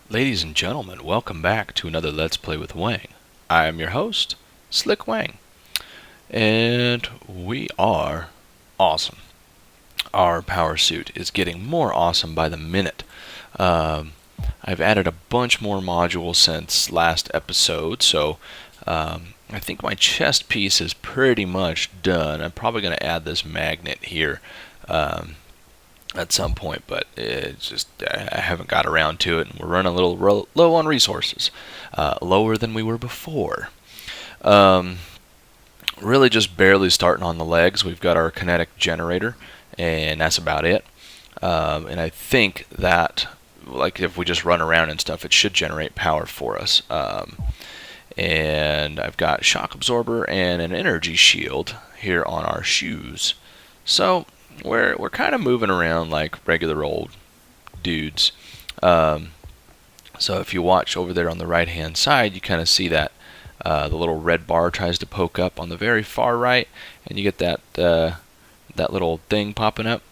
Ladies and gentlemen, welcome back to another Let's Play with Wang. I am your host, SlickWeng, and we are awesome. Our power suit is getting more awesome by the minute. I've added a bunch more modules since last episode, so I think my chest piece is pretty much done. I'm probably going to add this magnet here at some point, but it's just I haven't got around to it, and we're running a little low on resources, lower than we were before. Really just barely starting on the legs. We've got our kinetic generator, and that's about it. And I think that, like, if we just run around and stuff, it should generate power for us. And I've got shock absorber and an energy shield here on our shoes. So we're kind of moving around like regular old dudes. So if you watch over there on the right hand side, you kind of see that the little red bar tries to poke up on the very far right, and you get that little thing popping up.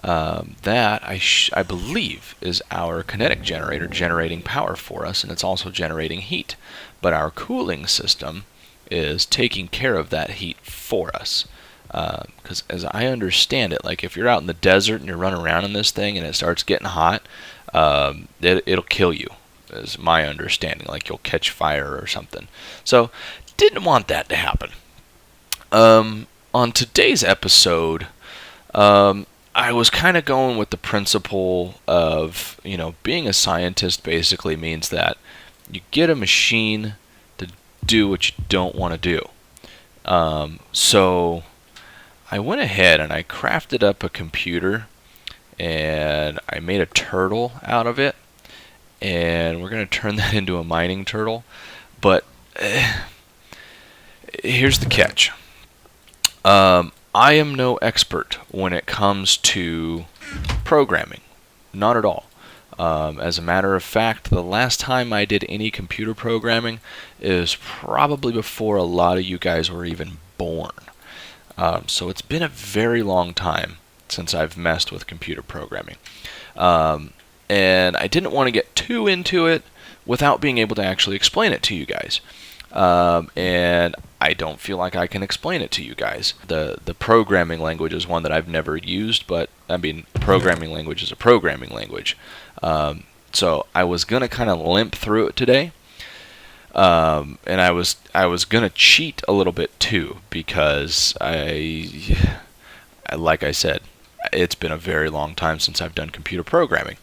That I believe is our kinetic generator generating power for us, and it's also generating heat. But our cooling system is taking care of that heat for us. Because as I understand it, like if you're out in the desert and you're running around in this thing and it starts getting hot, it'll kill you, is my understanding. Like you'll catch fire or something. So didn't want that to happen. On today's episode, I was kind of going with the principle of, being a scientist basically means that you get a machine to do what you don't want to do. So I went ahead and I crafted up a computer, and I made a turtle out of it, and we're going to turn that into a mining turtle. But here's the catch. I am no expert when it comes to programming. Not at all. As a matter of fact, the last time I did any computer programming is probably before a lot of you guys were even born. So it's been a very long time since I've messed with computer programming. And I didn't want to get too into it without being able to actually explain it to you guys. And I don't feel like I can explain it to you guys. The programming language is one that I've never used, but I mean, programming language is a programming language. So I was going to kind of limp through it today. And I was gonna cheat a little bit too, because like I said, it's been a very long time since I've done computer programming.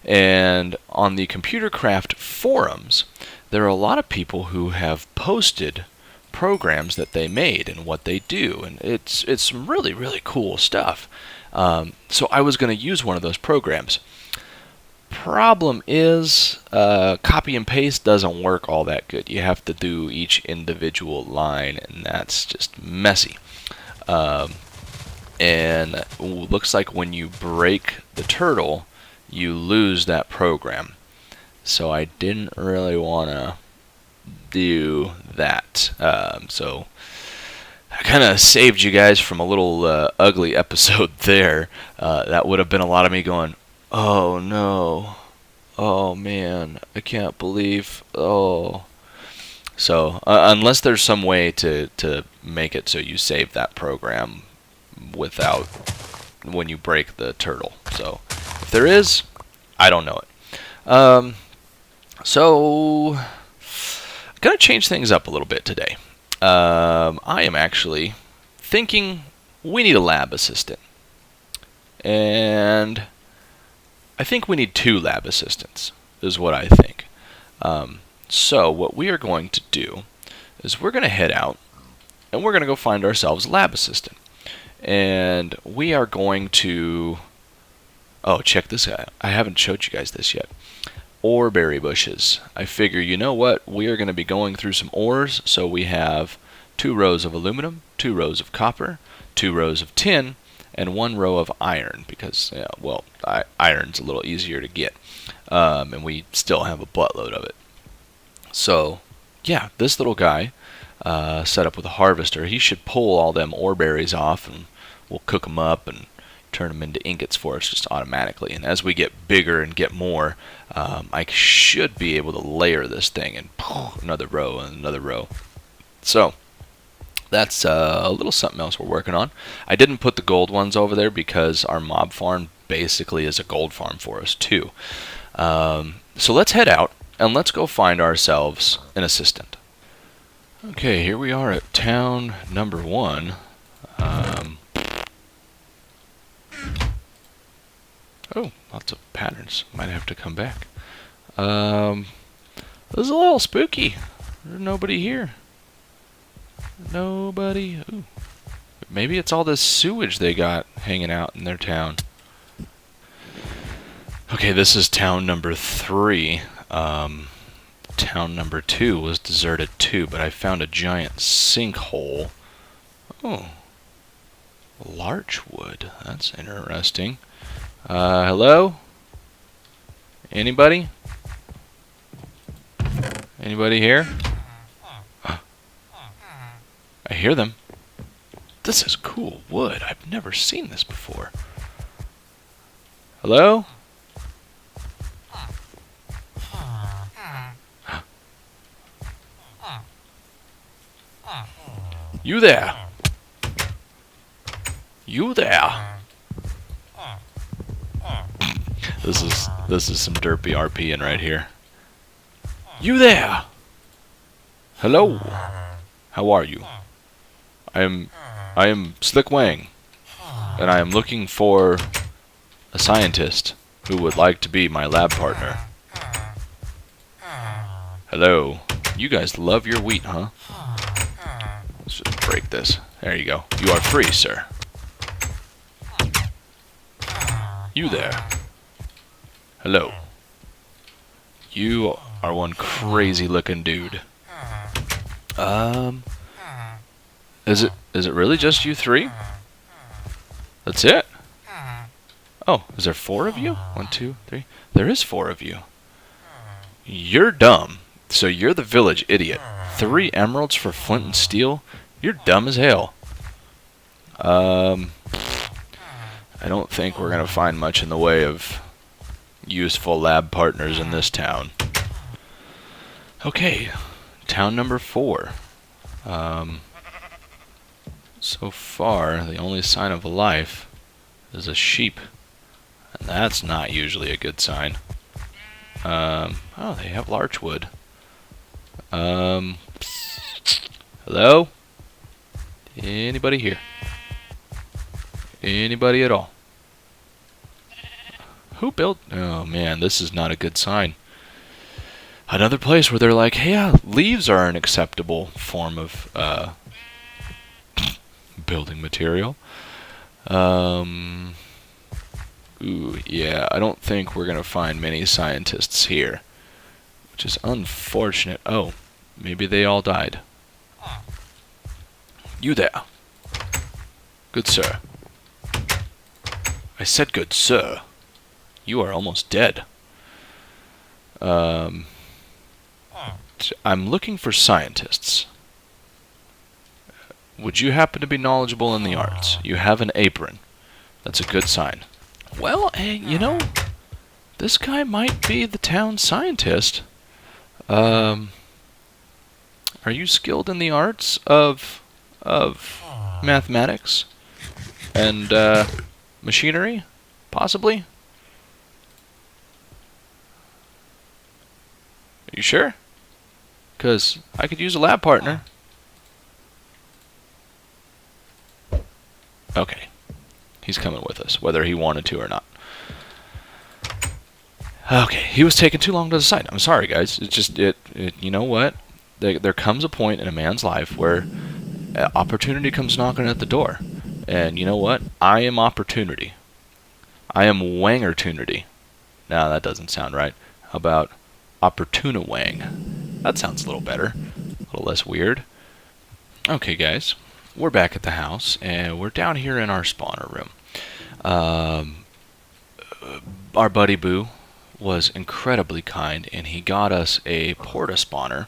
And on the Computercraft forums, there are a lot of people who have posted programs that they made and what they do, and it's some really, really cool stuff. So I was going to use one of those programs. Problem is, copy and paste doesn't work all that good. You have to do each individual line, and that's just messy. And it looks like when you break the turtle, you lose that program. So I didn't really want to do that. So I kind of saved you guys from a little ugly episode there. That would have been a lot of me going, "Oh no, oh man, I can't believe, oh." So unless there's some way to make it so you save that program without when you break the turtle. So if there is, I don't know it. So I'm gonna change things up a little bit today. I am actually thinking we need a lab assistant, and I think we need 2 lab assistants, is what I think. So what we are going to do is we're going to head out, and we're going to go find ourselves a lab assistant. And we are going to... Oh, check this out. I haven't showed you guys this yet. Ore berry bushes. I figure, you know what? We are going to be going through some ores, so we have 2 rows of aluminum, 2 rows of copper, 2 rows of tin, and 1 row of iron, because, iron's a little easier to get, and we still have a buttload of it. So, yeah, this little guy, set up with a harvester, he should pull all them ore berries off, and we'll cook them up and turn them into ingots for us just automatically. And as we get bigger and get more, I should be able to layer this thing and another row and another row. So that's a little something else we're working on. I didn't put the gold ones over there because our mob farm basically is a gold farm for us too. So let's head out and let's go find ourselves an assistant. Okay, here we are at town number 1. Oh, lots of patterns. Might have to come back. This is a little spooky. There's nobody here. Nobody. Ooh. Maybe it's all this sewage they got hanging out in their town. Okay, this is town number 3. Town number 2 was deserted too, but I found a giant sinkhole. Oh. Larch wood. That's interesting. Hello? Anybody? Anybody here? I hear them. This is cool wood. I've never seen this before. Hello? You there? You there? This is some derpy RPing right here. You there? Hello? How are you? I am SlickWeng, and I am looking for a scientist who would like to be my lab partner. Hello. You guys love your wheat, huh? Let's just break this. There you go. You are free, sir. You there. Hello. You are one crazy looking dude. Is it really just you 3? That's it? Oh, is there 4 of you? 1, 2, 3. There is 4 of you. You're dumb. So you're the village idiot. 3 emeralds for flint and steel? You're dumb as hell. I don't think we're gonna find much in the way of useful lab partners in this town. Okay, town number 4. So far, the only sign of life is a sheep, and that's not usually a good sign. Oh, they have larch wood. Hello? Anybody here? Anybody at all? Who built? Oh man, this is not a good sign. Another place where they're like, hey, yeah, leaves are an acceptable form of building material. Ooh, yeah, I don't think we're gonna find many scientists here, which is unfortunate. Oh, maybe they all died. You there. Good sir. I said good sir. You are almost dead. I'm looking for scientists. Would you happen to be knowledgeable in the arts? You have an apron. That's a good sign. Well, you know, this guy might be the town scientist. Are you skilled in the arts of mathematics and machinery, possibly? Are you sure? 'Cause I could use a lab partner. Okay, he's coming with us, whether he wanted to or not. Okay, he was taking too long to decide. I'm sorry, guys. It's just you know what? There comes a point in a man's life where opportunity comes knocking at the door, and you know what? I am opportunity. I am Wangertunity. No, that doesn't sound right. How about Opportuna-Wang? That sounds a little better, a little less weird. Okay, guys, we're back at the house, and we're down here in our spawner room. Our buddy Boo was incredibly kind, and he got us a porta spawner.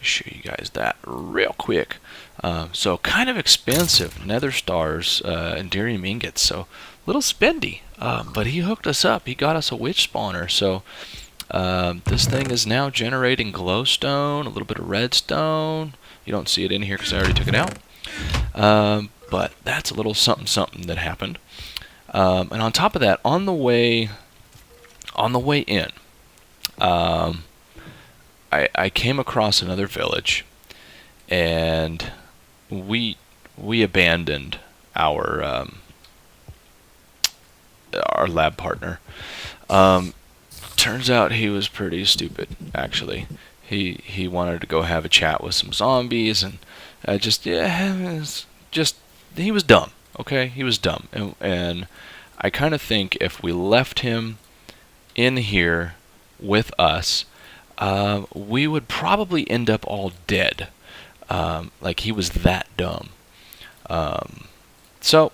show you guys that real quick. So kind of expensive nether stars and derium ingots, so a little spendy. But he hooked us up. He got us a witch spawner. So this thing is now generating glowstone, a little bit of redstone. You don't see it in here because I already took it out. But that's a little something something that happened. And on top of that, on the way in, I came across another village, and we abandoned our lab partner. Turns out he was pretty stupid, actually. He wanted to go have a chat with some zombies, and he was dumb. Okay, he was dumb, and I kind of think if we left him in here with us, we would probably end up all dead. Like, he was that dumb. So,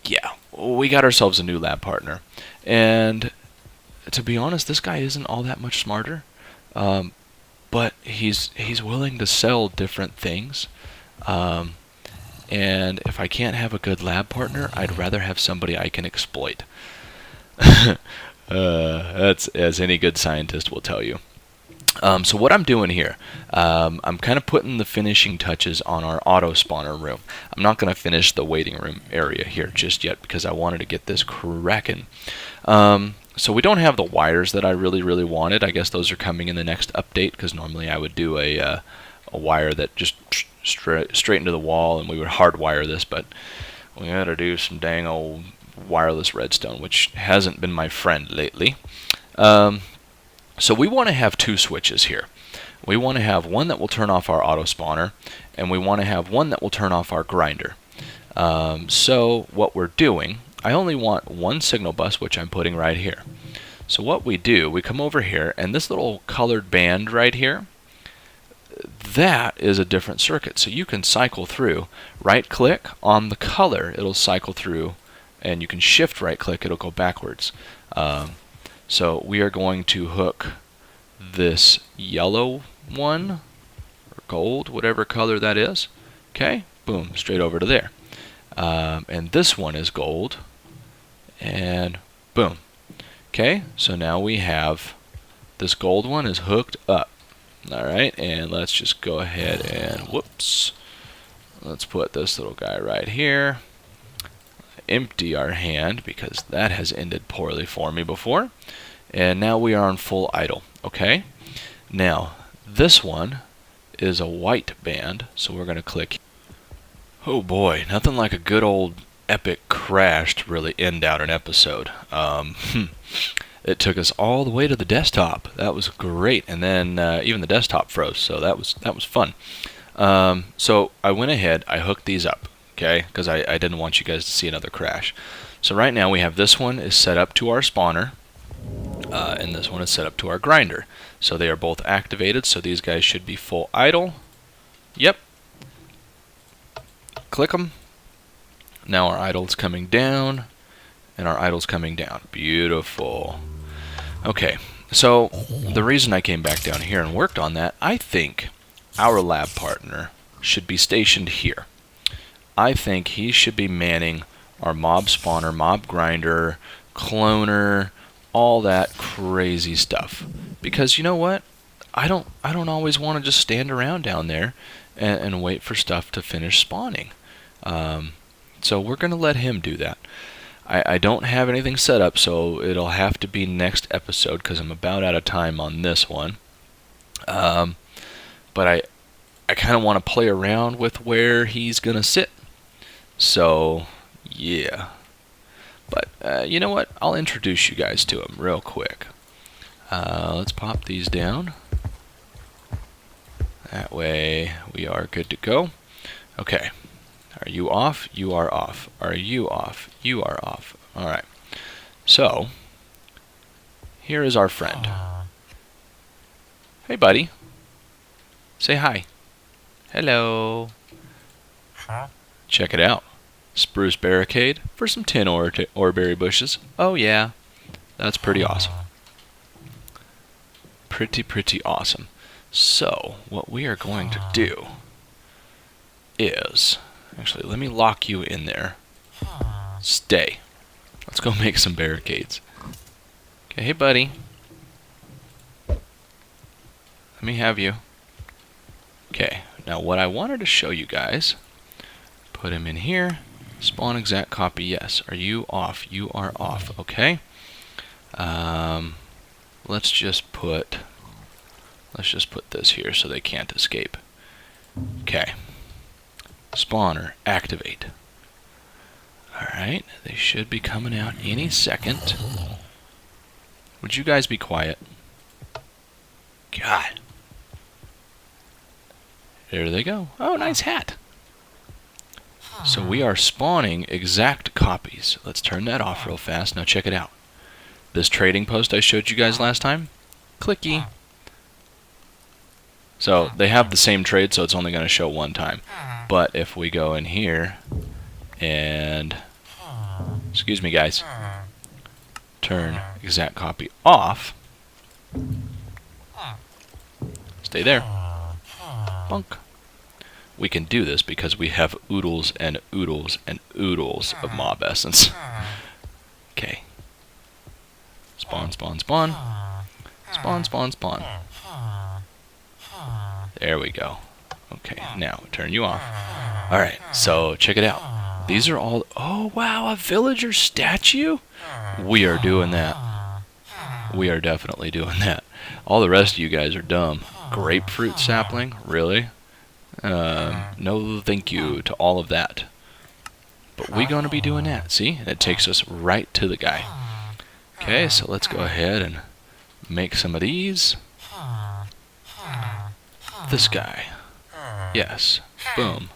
yeah, we got ourselves a new lab partner. And to be honest, this guy isn't all that much smarter. But he's willing to sell different things. And if I can't have a good lab partner, I'd rather have somebody I can exploit. That's as any good scientist will tell you. So what I'm doing here, I'm kind of putting the finishing touches on our auto spawner room. I'm not going to finish the waiting room area here just yet because I wanted to get this cracking. So we don't have the wires that I really wanted. I guess those are coming in the next update, because normally I would do a wire that just straight into the wall and we would hardwire this, but we had to do some dang old wireless redstone, which hasn't been my friend lately. So we want to have two switches here. We want to have one that will turn off our auto spawner, and we want to have one that will turn off our grinder. So what we're doing, I only want one signal bus, which I'm putting right here. So what we do, we come over here, and this little colored band right here, that is a different circuit. So you can cycle through. Right click on the color, it'll cycle through, and you can shift right click, it'll go backwards. So we are going to hook this yellow one, or gold, whatever color that is. Okay, boom, straight over to there. And this one is gold, and boom. Okay, so now we have this gold one is hooked up. Alright, and let's just go ahead and, whoops, let's put this little guy right here. Empty our hand, because that has ended poorly for me before. And now we are on full idle. Okay, now this one is a white band, so we're going to click. Oh boy, nothing like a good old epic crash to really end out an episode. It took us all the way to the desktop. That was great, and then even the desktop froze, so that was fun. So I went ahead, I hooked these up, okay, because I didn't want you guys to see another crash. So right now we have this one is set up to our spawner, and this one is set up to our grinder. So they are both activated, so these guys should be full idle. Yep. Click them. Now our idle's coming down, and our idle's coming down. Beautiful. Okay, so the reason I came back down here and worked on that, I think our lab partner should be stationed here. I think he should be manning our mob spawner, mob grinder, cloner, all that crazy stuff. Because you know what? I don't always want to just stand around down there and wait for stuff to finish spawning. So we're going to let him do that. I don't have anything set up, so it'll have to be next episode because I'm about out of time on this one. But I kind of want to play around with where he's going to sit. So, yeah. But you know what? I'll introduce you guys to him real quick. Let's pop these down. That way we are good to go. Okay. Are you off? You are off. Are you off? You are off. Alright. So, here is our friend. Hey, buddy. Say hi. Hello. Huh? Check it out. Spruce barricade for some tin oreberry bushes. Oh, yeah. That's pretty awesome. Pretty awesome. So, what we are going to do is... Actually, let me lock you in there. Stay. Let's go make some barricades. Okay, hey buddy. Let me have you. Okay, now what I wanted to show you guys, put him in here, spawn exact copy, yes. Are you off? You are off, okay. Let's just put this here so they can't escape. Okay. Spawner, activate. Alright, they should be coming out any second. Would you guys be quiet? God. There they go. Oh, nice hat. So we are spawning exact copies. Let's turn that off real fast. Now check it out. This trading post I showed you guys last time, clicky. So they have the same trade, so it's only going to show one time. But if we go in here and, excuse me guys, turn exact copy off, stay there, bunk. We can do this because we have oodles and oodles and oodles of mob essence. Okay. Spawn, spawn, spawn. Spawn, spawn, spawn. There we go. Okay, now turn you off. Alright, so check it out. These are all... Oh, wow, a villager statue? We are doing that. We are definitely doing that. All the rest of you guys are dumb. Grapefruit sapling? Really? No thank you to all of that. But we're going to be doing that. See? And it takes us right to the guy. Okay, so let's go ahead and make some of these. This guy. Yes. Boom.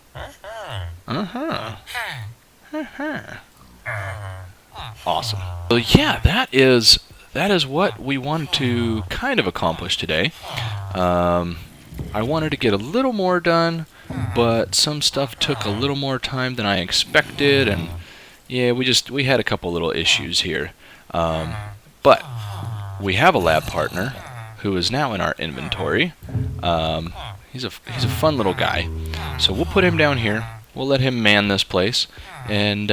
Awesome. So yeah, that is what we wanted to kind of accomplish today. I wanted to get a little more done, but some stuff took a little more time than I expected, and yeah, we had a couple little issues here. But we have a lab partner who is now in our inventory. He's a fun little guy, so we'll put him down here. We'll let him man this place, and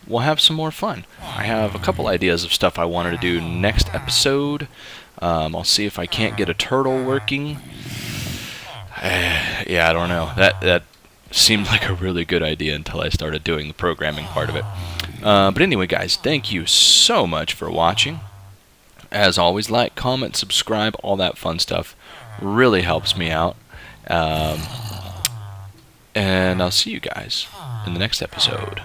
we'll have some more fun. I have a couple ideas of stuff I wanted to do next episode. I'll see if I can't get a turtle working. Yeah, I don't know. That seemed like a really good idea until I started doing the programming part of it. But anyway, guys, thank you so much for watching. As always, like, comment, subscribe, all that fun stuff. Really helps me out. And I'll see you guys in the next episode.